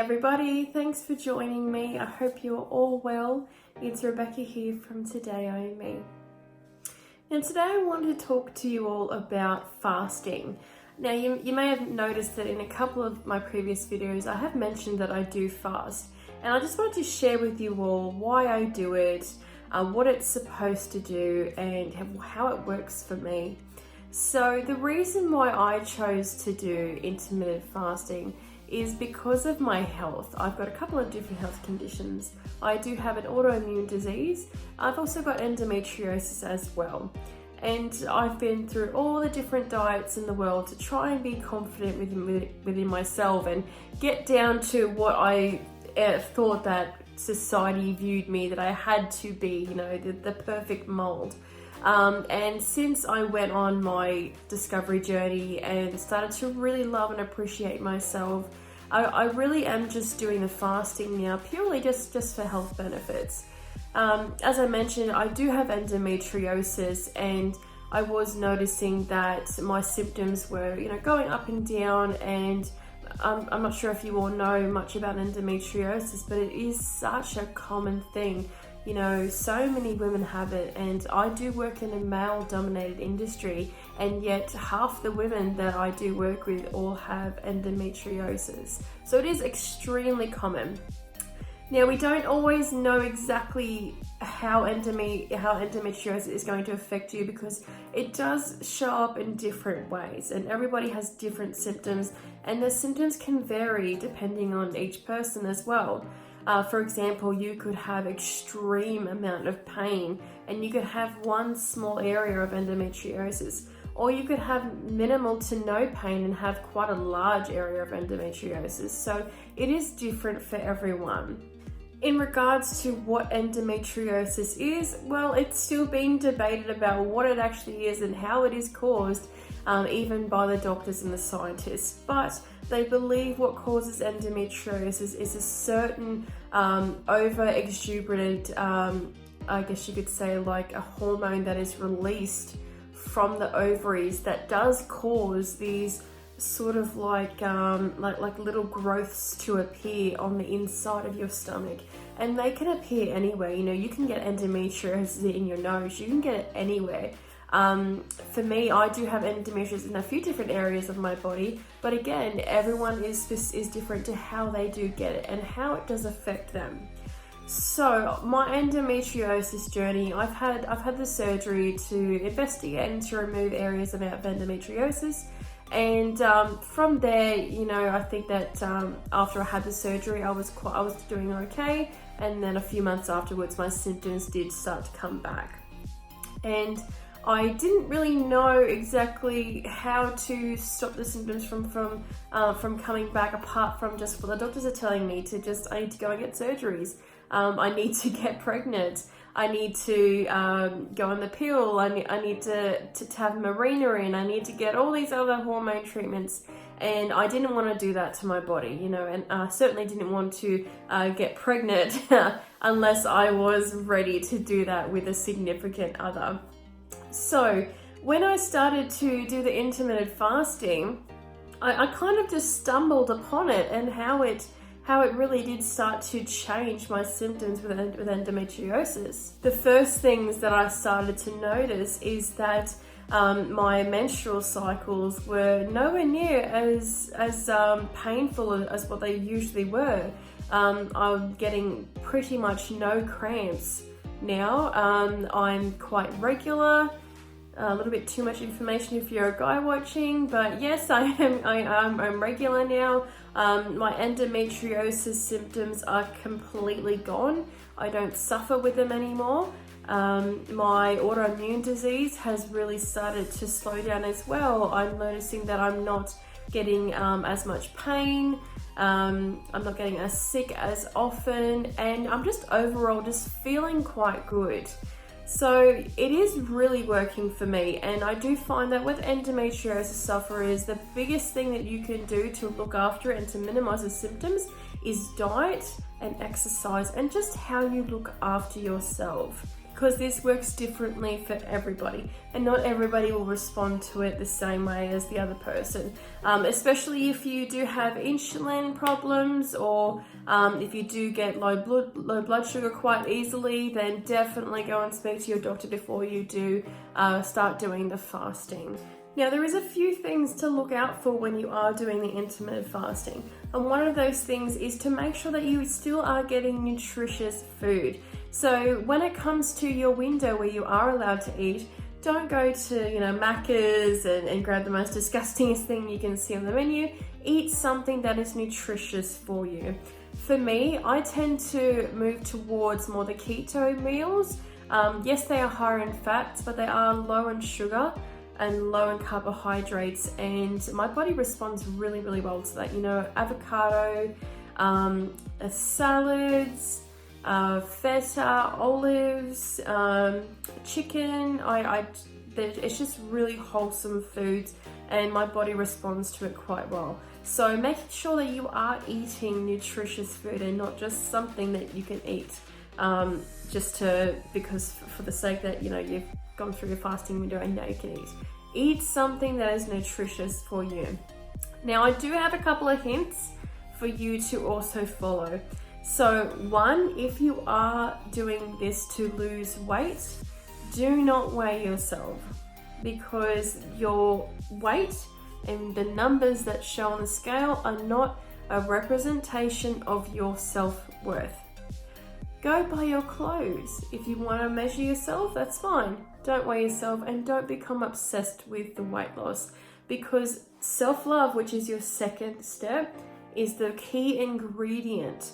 everybody, thanks for joining me. I hope you're all well. It's Rebecca here from Today Own Me. And today I wanted to talk to you all about fasting. Now you may have noticed that in a couple of my previous videos I have mentioned that I do fast. And I just wanted to share with you all why I do it, what it's supposed to do, and how it works for me. So the reason why I chose to do intermittent fasting is because of my health. I've got a couple of different health conditions. I do have an autoimmune disease. I've also got endometriosis as well. And I've been through all the different diets in the world to try and be confident within myself and get down to what I thought that society viewed me, that I had to be, the perfect mold. And since I went on my discovery journey and started to really love and appreciate myself, I really am just doing the fasting now purely just for health benefits. As I mentioned, I do have endometriosis, and I was noticing that my symptoms were, going up and down, and I'm not sure if you all know much about endometriosis, but it is such a common thing. So many women have it, and I do work in a male-dominated industry, and yet half the women that I do work with all have endometriosis. So it is extremely common. Now, we don't always know exactly how endometriosis is going to affect you, because it does show up in different ways, and everybody has different symptoms, and the symptoms can vary depending on each person as well. For example, you could have extreme amount of pain, and you could have one small area of endometriosis, or you could have minimal to no pain and have quite a large area of endometriosis. So it is different for everyone. In regards to what endometriosis is, well, it's still being debated about what it actually is and how it is caused, even by the doctors and the scientists. But they believe what causes endometriosis is a certain over-exuberant, I guess you could say, like a hormone that is released from the ovaries that does cause these sort of like little growths to appear on the inside of your stomach. And they can appear anywhere. You can get endometriosis in your nose, you can get it anywhere. For me, I do have endometriosis in a few different areas of my body, but again, everyone is different to how they do get it and how it does affect them. So my endometriosis journey, I've had the surgery to investigate and to remove areas of endometriosis. And from there, I think that after I had the surgery, I was doing okay. And then a few months afterwards, my symptoms did start to come back. And I didn't really know exactly how to stop the symptoms from coming back, apart from just what the doctors are telling me I need to go and get surgeries. I need to get pregnant. I need to go on the pill. I need to have Mirena in. I need to get all these other hormone treatments. And I didn't want to do that to my body, and I certainly didn't want to get pregnant unless I was ready to do that with a significant other. So when I started to do the intermittent fasting, I kind of just stumbled upon it, and how it really did start to change my symptoms with endometriosis. The first things that I started to notice is that my menstrual cycles were nowhere near as painful as what they usually were. I'm getting pretty much no cramps now. I'm quite regular. A little bit too much information if you're a guy watching, but yes, I'm regular now. My endometriosis symptoms are completely gone. I don't suffer with them anymore. My autoimmune disease has really started to slow down as well. I'm noticing that I'm not getting as much pain. I'm not getting as sick as often, and I'm just overall just feeling quite good. So it is really working for me, and I do find that with endometriosis sufferers, the biggest thing that you can do to look after it and to minimize the symptoms is diet and exercise, and just how you look after yourself. because this works differently for everybody, and not everybody will respond to it the same way as the other person. Especially if you do have insulin problems, or if you do get low blood sugar quite easily, then definitely go and speak to your doctor before you do start doing the fasting. Now, there is a few things to look out for when you are doing the intermittent fasting, and one of those things is to make sure that you still are getting nutritious food. So when it comes to your window where you are allowed to eat, don't go to, Macca's and grab the most disgustingest thing you can see on the menu. Eat something that is nutritious for you. For me, I tend to move towards more the keto meals. Yes, they are higher in fats, but they are low in sugar and low in carbohydrates, and my body responds really, really well to that. Avocado, salads, feta, olives, chicken. It's just really wholesome foods, and my body responds to it quite well. So making sure that you are eating nutritious food and not just something that you can eat because for the sake that you've gone through your fasting window and now you can eat. Eat something that is nutritious for you. Now, I do have a couple of hints for you to also follow. So one, if you are doing this to lose weight, do not weigh yourself, because your weight and the numbers that show on the scale are not a representation of your self-worth. Go by your clothes. If you want to measure yourself, that's fine. Don't weigh yourself, and don't become obsessed with the weight loss, because self-love, which is your second step, is the key ingredient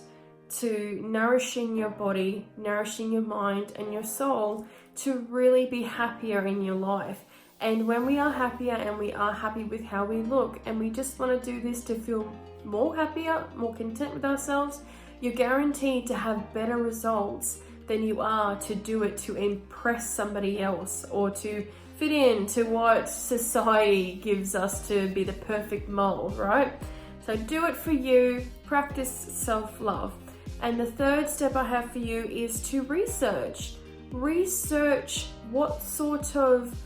to nourishing your body, nourishing your mind and your soul to really be happier in your life. And when we are happier and we are happy with how we look, and we just want to do this to feel more happier, more content with ourselves, you're guaranteed to have better results than you are to do it to impress somebody else or to fit into what society gives us to be the perfect mold, right? So do it for you, practice self-love. And the third step I have for you is to research. Research what sort of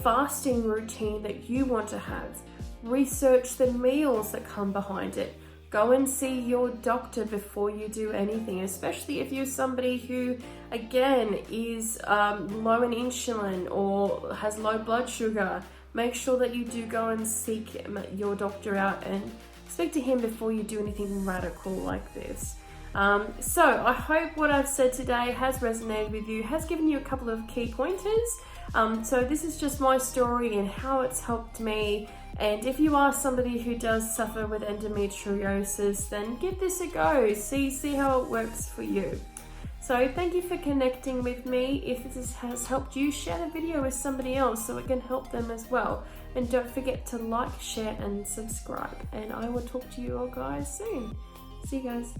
fasting routine that you want to have. Research the meals that come behind it. Go and see your doctor before you do anything, especially if you're somebody who, again, is low in insulin or has low blood sugar. Make sure that you do go and seek your doctor out and speak to him before you do anything radical like this. So I hope what I've said today has resonated with you, has given you a couple of key pointers. So this is just my story and how it's helped me. And if you are somebody who does suffer with endometriosis, then give this a go. See how it works for you. So thank you for connecting with me. If this has helped you, share the video with somebody else so it can help them as well. And don't forget to like, share, and subscribe. And I will talk to you all guys soon. See you guys.